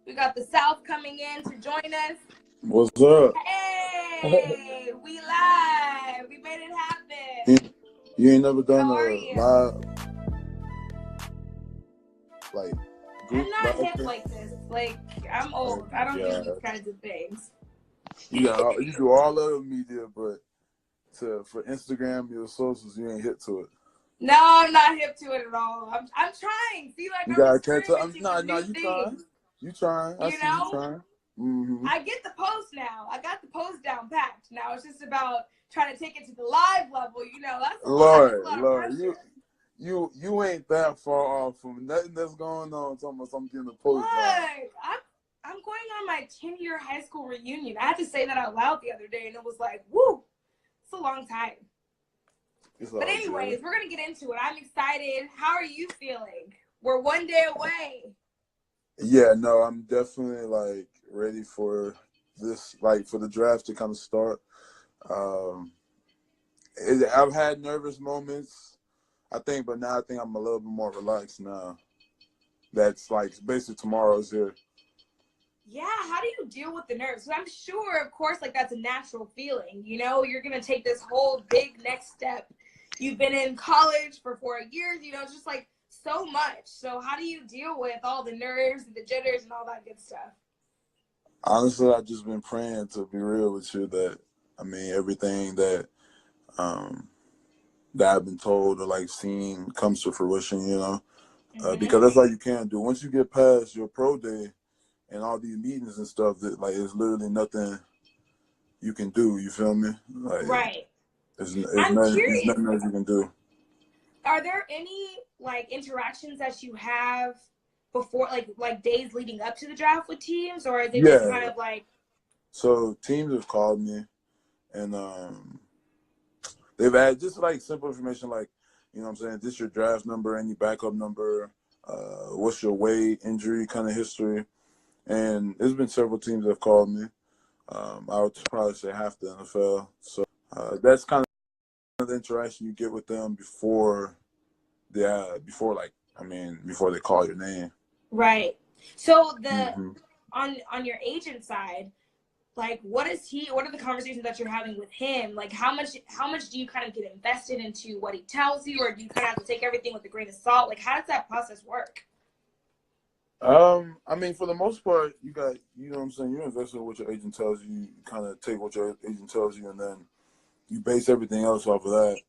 We got the South coming in to join us. What's up? Hey, we live. We made it happen. You ain't never done How are a you? live, like, I'm group not live hip thing? like this. Like, I'm old. I don't do Yeah. these kinds of things. Yeah, you do all other media, but for Instagram, your socials, you ain't hit to it. No, I'm not hip to it at all. I'm trying. See, like, You I'm gotta catch up. experimenting with new You trying. things. You trying. I You see you know? trying. Mm-hmm. I get the post now. I got the post down packed. Now it's just about trying to take it to the live level. You know, that's a lot of pressure. You ain't that far off from nothing that's going on. Talking about something getting a post down. I'm going on my 10-year high school reunion. I had to say that out loud the other day, and it was like, woo, it's a long time. But anyways, we're going to get into it. I'm excited. How are you feeling? We're one day away. Yeah, no, I'm definitely, like, ready for this, like, for the draft to kind of start. I've had nervous moments, I think, but now I think I'm a little bit more relaxed now. That's, like, basically tomorrow's here. Yeah, how do you deal with the nerves? So I'm sure, of course, like, that's a natural feeling. You know, you're going to take this whole big next step. You've been in college for 4 years, you know, it's just, like, so much. So how do you deal with all the nerves and the jitters and all that good stuff? Honestly, I've just been praying, to be real with you, that, I mean, everything that I've been told or, like, seen comes to fruition, you know, because that's all you can do. Once you get past your pro day and all these meetings and stuff, that, like, it's literally nothing you can do, you feel me? Like, right. There's I'm curious. nothing else you can do. Are there any, like, interactions that you have before, like days leading up to the draft with teams, or is it just kind of like? So teams have called me, and they've had just, like, simple information, like, you know what I'm saying, this your draft number, any backup number, what's your weight, injury kind of history, and there's been several teams that have called me. I would probably say half the NFL. So that's kind of the interaction you get with them before they call your name. Right. So on your agent side, like, what are the conversations that you're having with him? Like, how much do you kind of get invested into what he tells you, or do you kind of have to take everything with a grain of salt? Like, how does that process work? I mean, for the most part, you know what I'm saying, you're invested in what your agent tells you. You kind of take what your agent tells you, and then you base everything else off of that.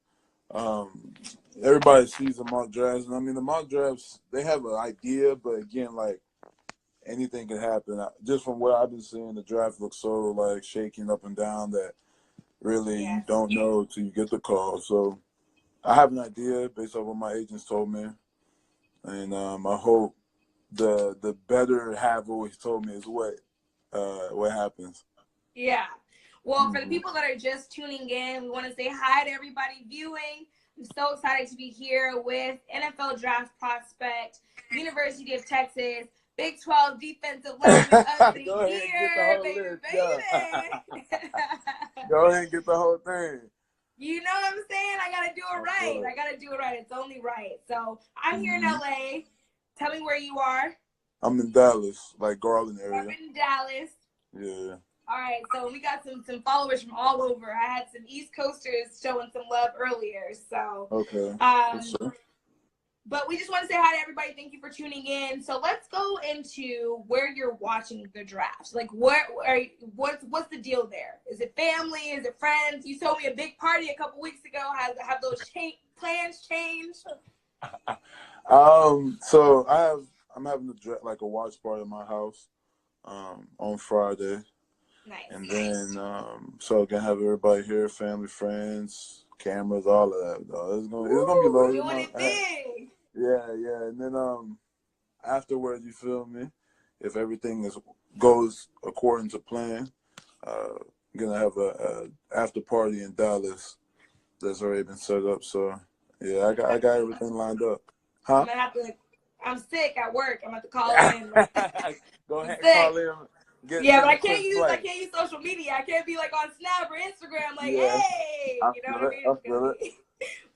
Everybody sees the mock drafts, and I mean, the mock drafts, they have an idea, but again, like, anything can happen. Just from what I've been seeing, the draft looks so, like, shaking up and down that really you don't know till you get the call. So I have an idea based on what my agents told me, and I hope the better half always told me is what happens. Yeah. Well, for the people that are just tuning in, we want to say hi to everybody viewing. I'm so excited to be here with NFL draft prospect, University of Texas, Big 12 defensive lineman of the year, baby. Go ahead and get the whole thing. You know what I'm saying? I got to do it right. It's only right. So I'm here in LA. Tell me where you are. I'm in Dallas, like Garland area. I'm in Dallas. Yeah. All right, so we got some followers from all over. I had some East Coasters showing some love earlier. So okay. But we just want to say hi to everybody. Thank you for tuning in. So let's go into where you're watching the draft. Like, what's the deal there? Is it family? Is it friends? You told me a big party a couple weeks ago. Have those plans changed? So I'm having a watch party in my house on Friday. Nice. And then so I can have everybody here, family, friends, cameras, all of that. It's gonna be loaded. Doing it big. Yeah. And then afterwards, you feel me? If everything goes according to plan, I'm gonna have a after party in Dallas that's already been set up. So yeah, I got everything lined up. Huh? I'm sick at work. I'm gonna have to call in. Go ahead, call in. But I can't use social media. I can't be like on Snap or Instagram like, hey, you know what I mean?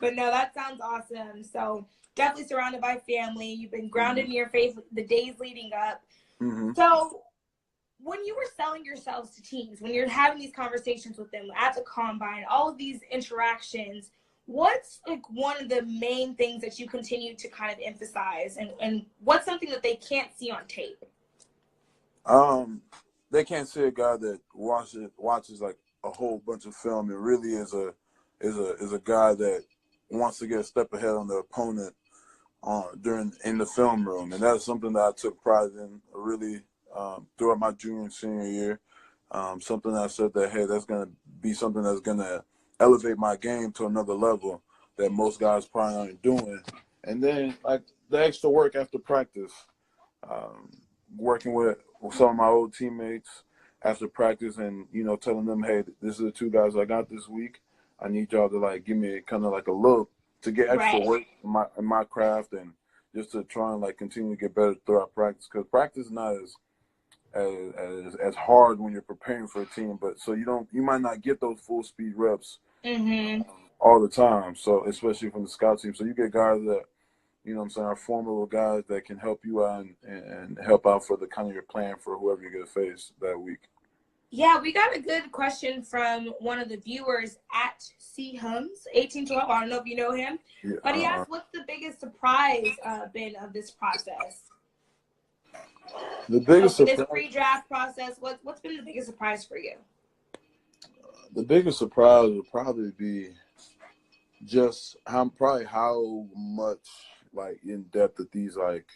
But no, that sounds awesome. So definitely surrounded by family. You've been grounded in your faith the days leading up. Mm-hmm. So when you were selling yourselves to teams, when you're having these conversations with them at the combine, all of these interactions, what's like one of the main things that you continue to kind of emphasize, and what's something that they can't see on tape? They can't see a guy that watches like a whole bunch of film and really is a guy that wants to get a step ahead on the opponent in the film room, and that's something that I took pride in really throughout my junior and senior year. Something that I said that, hey, that's gonna be something that's gonna elevate my game to another level that most guys probably aren't doing. And then like the extra work after practice, working with some of my old teammates after practice, and telling them, hey, this is the two guys I got this week. I need y'all to like give me kind of like a look to get extra Right. work in my craft, and just to try and like continue to get better throughout practice, because practice is not as hard when you're preparing for a team, but so you might not get those full speed reps all the time. So especially from the scout team, so you get guys that are formidable guys that can help you out and help out for the kind of your plan for whoever you're going to face that week. Yeah, we got a good question from one of the viewers at CHums1812. I don't know if you know him, but he asked, what's the biggest surprise been of this process? The biggest surprise, this pre-draft process, what's been the biggest surprise for you? The biggest surprise would probably be just how much like in depth that these like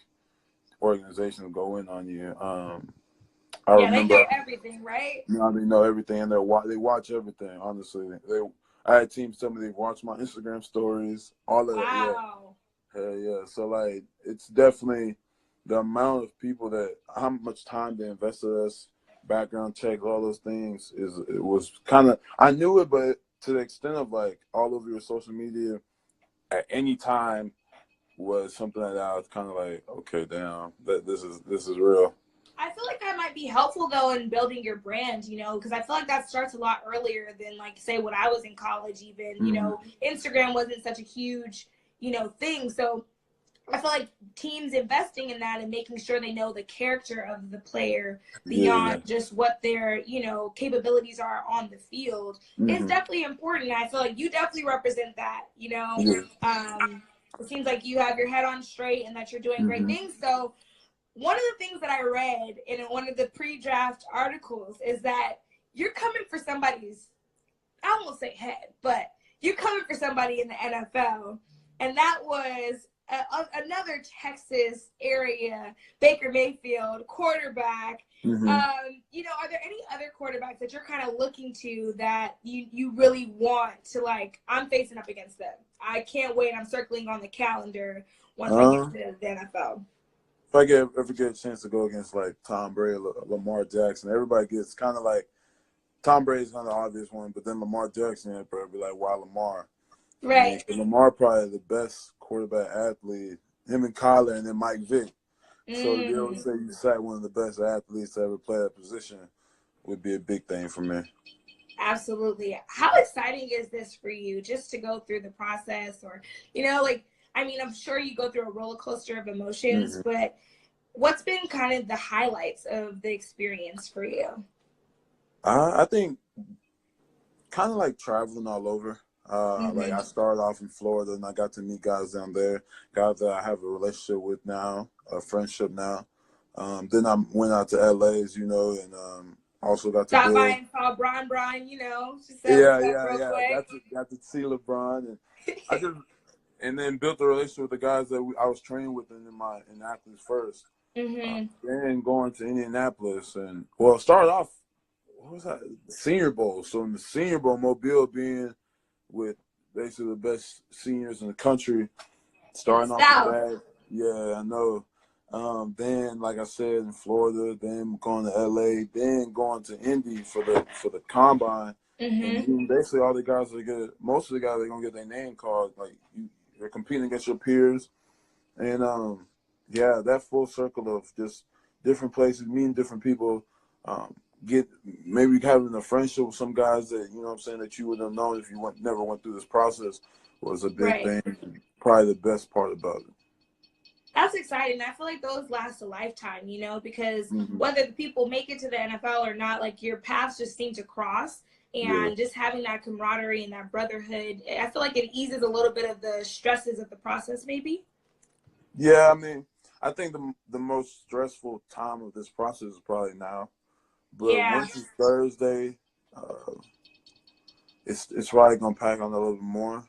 organizations go in on you. I remember, they know everything, right? They know everything, and they watch everything. Honestly, I had teams tell me they watch my Instagram stories, all of that. Wow. Yeah. Hell yeah. So like, it's definitely the amount of people how much time they invested in us, background checks, all those things it was kind of, I knew it, but to the extent of like all over your social media at any time was something that I was kind of like, okay, damn, this is real. I feel like that might be helpful though in building your brand, because I feel like that starts a lot earlier than like say when I was in college even, Instagram wasn't such a huge, thing. So I feel like teams investing in that and making sure they know the character of the player beyond just what their, capabilities are on the field is definitely important. And I feel like you definitely represent that, It seems like you have your head on straight and that you're doing great things. So one of the things that I read in one of the pre-draft articles is that you're coming for somebody's, I won't say head, but you're coming for somebody in the NFL. And that was another Texas area, Baker Mayfield, quarterback. Are there any other quarterbacks that you're kind of looking to that you really want to, like, I'm facing up against them? I can't wait. I'm circling on the calendar once I get to the NFL. If I ever get a chance to go against like Tom Brady, Lamar Jackson, everybody gets kind of like, Tom Brady's kind of the obvious one, but then Lamar Jackson, would probably be like, why Lamar? Right. I mean, Lamar probably the best quarterback athlete, him and Kyler, and then Mike Vick. So to be able to say you sat one of the best athletes to ever play that position would be a big thing for me. Absolutely. How exciting is this for you just to go through the process, or, I'm sure you go through a roller coaster of emotions, but what's been kind of the highlights of the experience for you? I think kind of like traveling all over. Like I started off in Florida and I got to meet guys down there, guys that I have a relationship with now, a friendship now. Then I went out to LA, as you know, and also got to Got by and saw Brian, Got to see LeBron, and and then built a relationship with the guys that I was training with in Indianapolis first. Then going to Indianapolis, and started off, what was that? Senior Bowl. So in the Senior Bowl, Mobile being with basically the best seniors in the country, starting off with that. Yeah, I know. Then, like I said, in Florida, then going to LA, then going to Indy for the combine. And basically all the guys most of the guys are gonna get their name called. Like you're competing against your peers, and that full circle of just different places, meeting different people, maybe having a friendship with some guys that that you would have known if you never went through this process was a big thing. Probably the best part about it. That's exciting. I feel like those last a lifetime, you know, because whether the people make it to the NFL or not, like your paths just seem to cross. And just having that camaraderie and that brotherhood, I feel like it eases a little bit of the stresses of the process, maybe. Yeah, I mean, I think the most stressful time of this process is probably now. But once it's Thursday, it's probably gonna pack on a little bit more.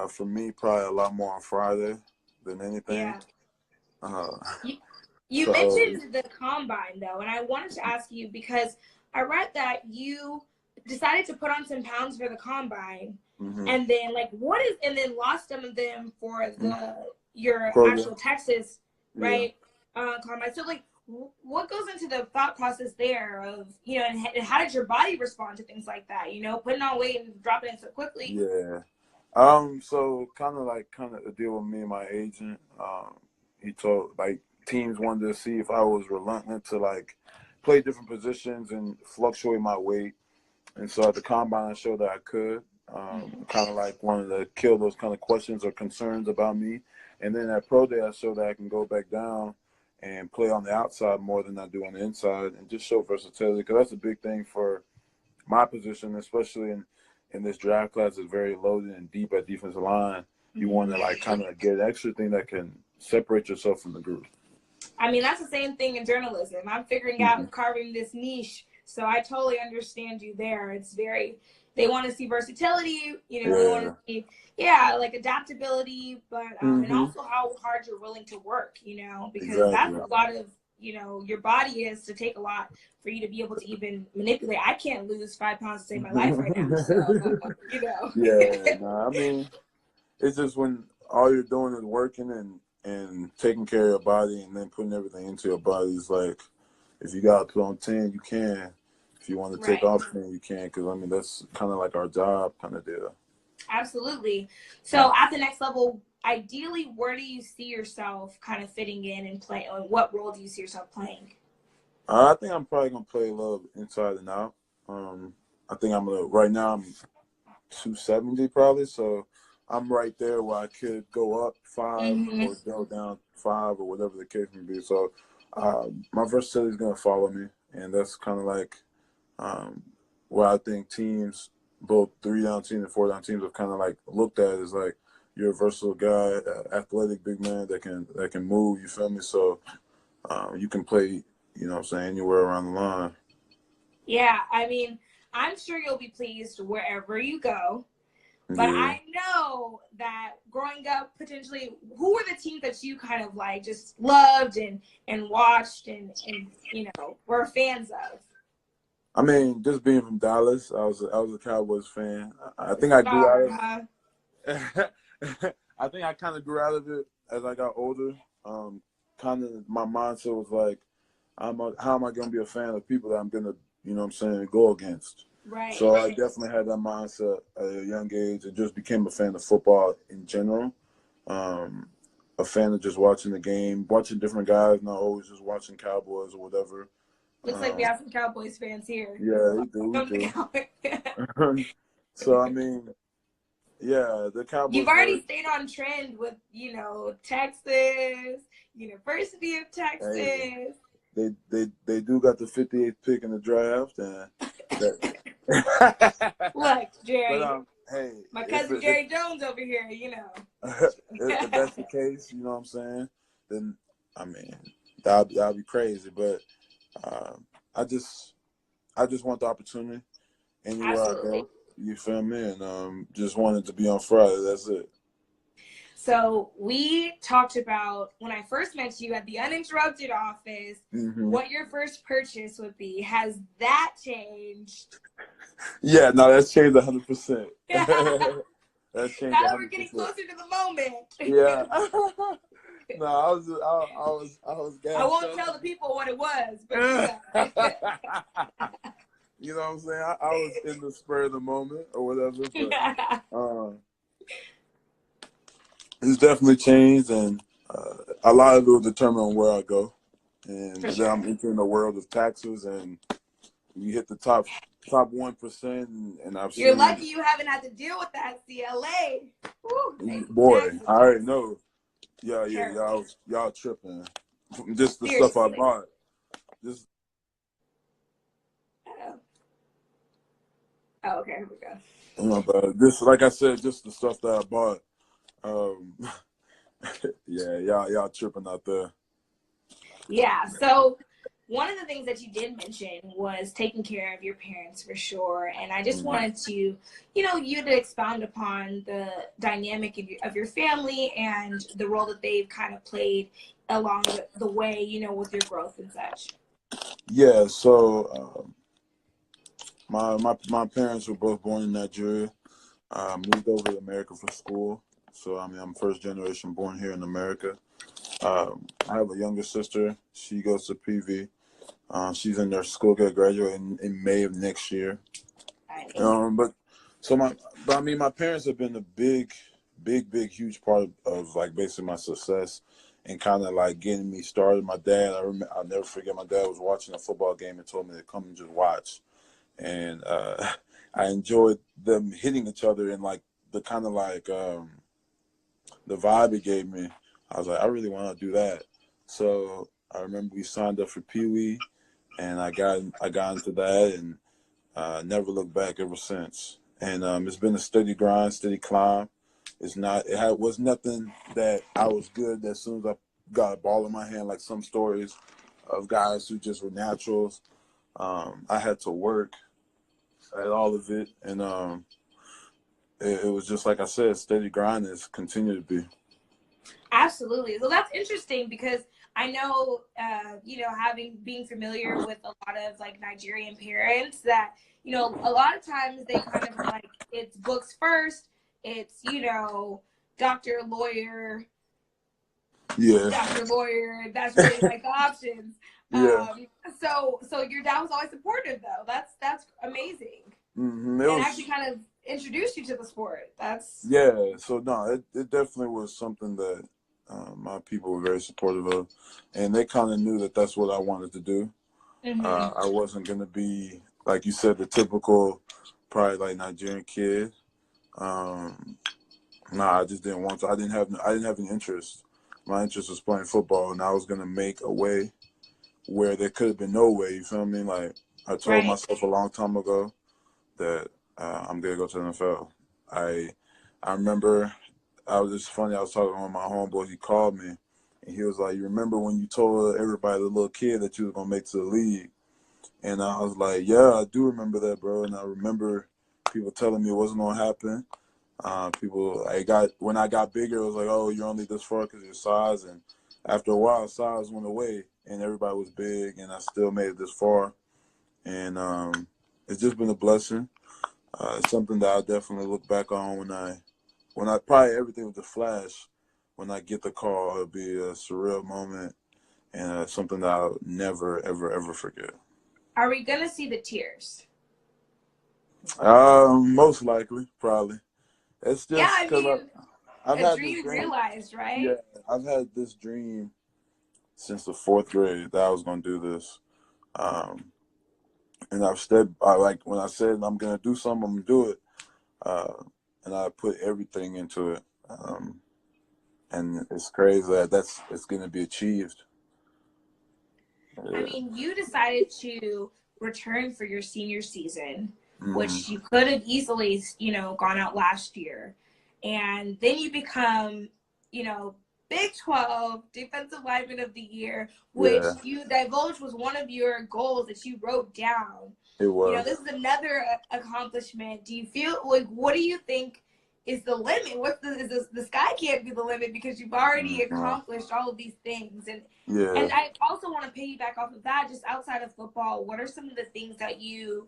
For me, probably a lot more on Friday than anything. You mentioned the combine though, and I wanted to ask you because I read that you decided to put on some pounds for the combine, and then and then lost some of them for your actual Texas, right? Combine. So what goes into the thought process there of, you know, and how did your body respond to things like that? You know, putting on weight and dropping it so quickly. Yeah. So kind of a deal with me and my agent. He told teams wanted to see if I was reluctant to play different positions and fluctuate my weight. And so at the combine, I showed that I could. Kind of wanted to kill those kind of questions or concerns about me. And then at Pro Day, I showed that I can go back down and play on the outside more than I do on the inside, and just show versatility, because that's a big thing for my position, especially in this draft class is very loaded and deep at defensive line. You want to kind of get an extra thing that can separate yourself from the group. I mean, that's the same thing in journalism. I'm figuring out carving this niche, so I totally understand you there. It's they want to see versatility, you know, they want to see, adaptability, but and also how hard you're willing to work, you know, because that's a lot of, you know, your body is to take a lot for you to be able to even manipulate. I can't lose 5 pounds to save my life right now, so, you know. I mean, it's just when all you're doing is working and taking care of your body and then putting everything into your body. It's like, if you got to put on 10, you can. If you want to take off 10, you can. Because, I mean, that's kind of like our job kind of deal. Absolutely. So at the next level, ideally, where do you see yourself kind of fitting in and play? Or what role do you see yourself playing? I think I'm probably going to play a little inside and out. I think right now I'm 270 probably. So I'm right there where I could go up 5 or go down 5 or whatever the case may be. So my versatility is going to follow me. And that's kind of where I think teams, both 3-down teams and 4-down teams, have kind of looked at as you're a versatile guy, athletic big man that can move. You feel me? So you can play, you know what I'm saying, anywhere around the line. Yeah, I mean, I'm sure you'll be pleased wherever you go. But I know that growing up, potentially, who were the teams that you kind of just loved and watched and you know, were fans of? I mean, just being from Dallas, I was a Cowboys fan. I think I grew out of it. I think I kind of grew out of it as I got older. Kind of my mindset was how am I going to be a fan of people that I'm going to, you know what I'm saying, go against? Right. So I definitely had that mindset at a young age and just became a fan of football in general. A fan of just watching the game, watching different guys, not always just watching Cowboys or whatever. Looks like we have some Cowboys fans here. Yeah, we do. So, I mean, yeah, the Cowboys. You've already stayed on trend with, you know, Texas, University of Texas. Hey, they do got the 58th pick in the draft. Look, Jerry. But, hey, my cousin Jerry Jones over here, you know. If that's the case, you know what I'm saying, then, I mean, that'll be crazy. But I just want the opportunity anywhere I go. You feel me? And just wanted to be on Friday. That's it. So we talked about, when I first met you at the Uninterrupted office, what your first purchase would be. Has that changed? Yeah, no, that's changed 100%. That's changed. Now that we're getting closer to the moment. Yeah. No, I was. I won't tell the people what it was, but yeah. You know what I'm saying? I was in the spur of the moment or whatever. But, it's definitely changed, and a lot of it will determine on where I go. And then I'm entering the world of taxes, and you hit the top 1%, and I've seen. You're lucky you haven't had to deal with that CLA. Woo, boy, I already know. Yeah, Terrible. y'all tripping. Just the stuff I Seriously. bought. Just Oh, oh okay, here we go. This, like I said, just the stuff that I bought. Um, yeah, y'all tripping out there. Yeah. So one of the things that you did mention was taking care of your parents for sure. And I just wanted to, you to expound upon the dynamic of your family and the role that they've kind of played along the way, with your growth and such. Yeah, so my parents were both born in Nigeria. Moved over to America for school. So I mean, I'm first generation born here in America. I have a younger sister. She goes to PV. She's in their school, get graduate in May of next year. But I mean, my parents have been a big, huge part of like basically my success and kind of like getting me started. My dad, I'll never forget. My dad was watching a football game and told me to come and just watch, and I enjoyed them hitting each other and like the kind of like the vibe it gave me. I was like, I really want to do that. So I remember we signed up for Pee Wee, and I got into that and never looked back ever since. And it's been a steady grind, steady climb. Was nothing that I was good as soon as I got a ball in my hand, like some stories of guys who just were naturals. I had to work at all of it, and it was just like I said, steady grind has continued to be. Absolutely. So that's interesting because I know, being familiar with a lot of like Nigerian parents that, a lot of times they kind of are like, it's books first. It's, doctor, lawyer, Yeah. doctor, lawyer. That's really like the options. Yeah. So your dad was always supportive though. That's amazing. Mm-hmm. And actually kind of introduced you to the sport. Yeah. So no, it definitely was something that my people were very supportive of, and they kind of knew that that's what I wanted to do. Mm-hmm. I wasn't gonna be, like you said, the typical, probably like Nigerian kid. I just didn't want to. I didn't have an interest. My interest was playing football, and I was gonna make a way where there could have been no way. You feel me? Like I told myself a long time ago that I'm gonna go to the NFL. I remember I was just funny. I was talking with my homeboy. He called me, and he was like, "You remember when you told everybody, the little kid, that you was gonna make to the league?" And I was like, "Yeah, I do remember that, bro." And I remember people telling me it wasn't gonna happen. When I got bigger, it was like, "Oh, you're only this far because of your size." And after a while, size went away, and everybody was big, and I still made it this far. And it's just been a blessing. It's something that I definitely look back on when I probably everything was a flash. When I get the call, it'll be a surreal moment and something that I'll never, ever, ever forget. Are we gonna see the tears? Most likely, probably. It's Yeah, just I because mean, I've a had this dream dream. realized, Yeah, right? I've had this dream since the fourth grade that I was going to do this. And like when I said I'm going to do something, I'm going to do it. And I put everything into it. And it's crazy that it's going to be achieved. I mean, you decided to return for your senior season, Mm-hmm. which you could have easily, gone out last year. And then you become, Big 12 Defensive Lineman of the Year, which Yeah, you divulged was one of your goals that you wrote down. it was. This is another accomplishment. Do you feel like, what do you think is the limit? The sky can't be the limit because you've already accomplished all of these things. And I also want to piggyback off of that, just outside of football, what are some of the things that you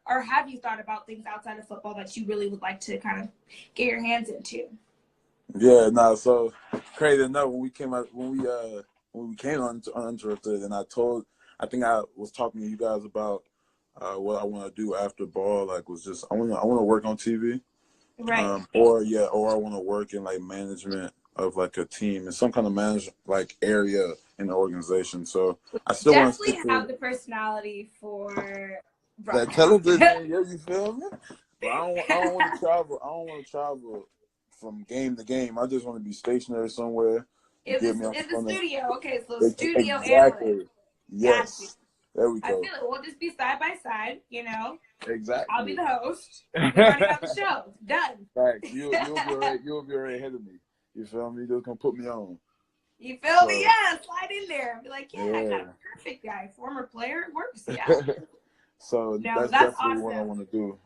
or have you thought about things outside of football that you really would like to kind of get your hands into? Yeah, no, so crazy enough, when we came uninterrupted, and I think I was talking to you guys about what I want to do after ball, like was just I want to work on TV, right? Or I want to work in like management of like a team in some kind of manage like area in the organization. So I still want to Definitely stick have to the personality for that broadcast. television. Yeah, you feel me? But I don't want to travel. I don't want to travel from game to game. I just want to be stationary somewhere. In the studio. Okay, so studio exactly. analyst. Yes. Gotcha. There we go. I feel it. We'll just be side by side, you know. Exactly. I'll be the host. You're running out the show. Done. Right. You'll be right ahead of me. You feel me? You're just gonna put me on. You feel me? Yeah, slide in there. Be like, yeah, I got Yeah. a perfect guy. Former player, it works. Yeah. So No, that's definitely awesome. what I want to do.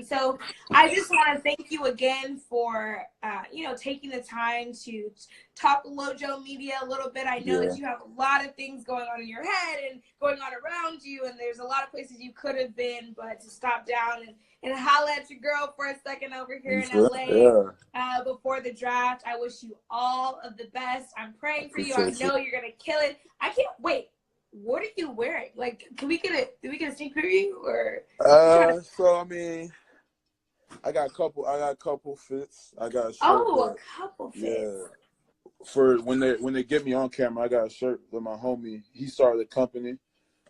So I just want to thank you again for, taking the time to talk Lojo Media a little bit. I know that you have a lot of things going on in your head and going on around you, and there's a lot of places you could have been, but to stop down and holla at your girl for a second over here in LA before the draft. I wish you all of the best. I'm praying for you. I know you're going to kill it. I can't wait. What are you wearing? Like, do we get a sneak preview or? So I mean, I got a couple fits. I got a shirt. A couple fits. Yeah. For when they get me on camera, I got a shirt with my homie. He started a company,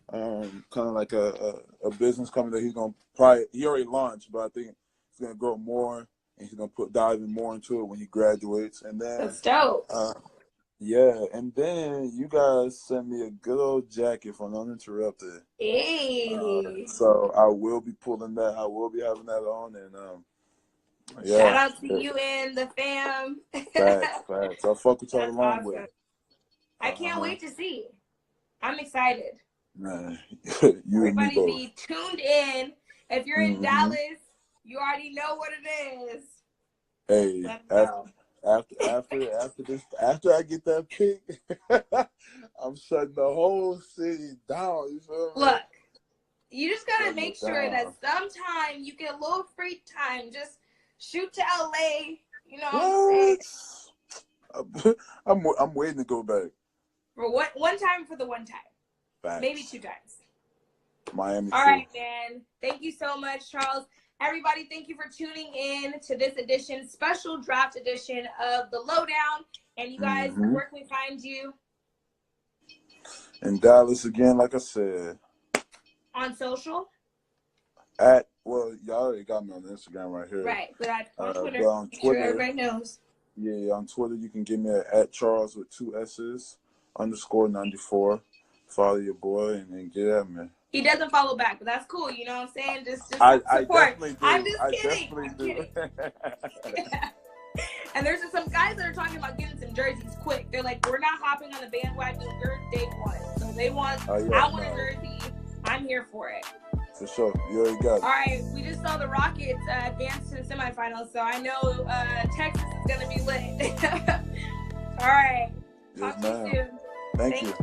kind of like a business company that he already launched, but I think he's gonna grow more and he's gonna dive in more into it when he graduates. And then that's dope. Yeah, and then you guys sent me a good old jacket from Uninterrupted. Hey. So I will be pulling that. I will be having that on, and shout out to you and the fam. Facts. I'll fuck with y'all along with it. I can't wait to see. I'm excited. Man, everybody be tuned in. If you're in Dallas, you already know what it is. Hey, after I get that pick, I'm shutting the whole city down. You feel me? Look, you just gotta make sure that sometime you get a little free time. Just shoot to LA. You know what I'm saying? I'm waiting to go back. For one time for the one time. Facts. Maybe 2 times. Miami. All right, man. Thank you so much, Charles. Everybody, thank you for tuning in to this special draft edition of The Lowdown. And you guys, where can we find you? In Dallas again, like I said. On social? Y'all already got me on Instagram right here. Right, but on Twitter. But on Twitter, sure everybody knows. Yeah, on Twitter, you can get me at Charles with 2 S's _94. Follow your boy and then get at me. He doesn't follow back, but that's cool. You know what I'm saying? Just I support. Definitely do. I'm just kidding. Definitely do. Yeah. And there's just some guys that are talking about getting some jerseys quick. They're like, we're not hopping on the bandwagon. We're day one. So they want, I want a jersey. I'm here for it. For sure. You already got it. All right. We just saw the Rockets advance to the semifinals. So I know Texas is going to be lit. All right. Yes, Talk to you soon. Thank you.